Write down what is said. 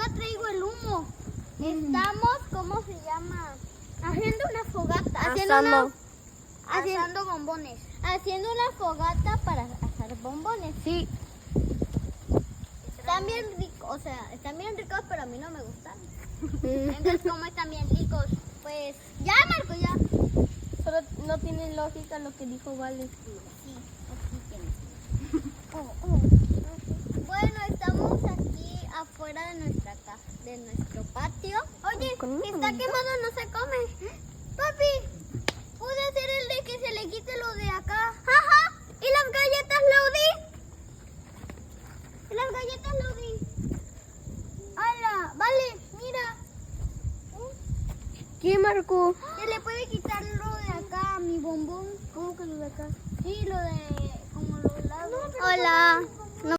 no traigo el humo. Estamos, ¿cómo se llama? Haciendo una fogata. Haciendo bombones. Haciendo una fogata para hacer bombones. Sí. Están bien ricos, o sea, están bien ricos, pero a mí no me gustan. Entonces, ¿cómo están bien ricos? Pues, ya, Marco, ya. Solo no tiene lógica lo que dijo Vale. Sí, aquí tiene. Bueno, estamos aquí afuera de nuestra casa, de nuestro patio. Oye, si está quemado no se come. Papi, ¿pude hacer el de que se le quite lo de acá? Ajá. ¿Y las galletas Lodi? ¿Y las galletas Lodi? ¡Hala! Vale, mira. ¿Qué, Marco? Se le puede quitar lo de acá a mi bombón. ¿Cómo que lo de acá? Sí, lo de como los lados. Hola.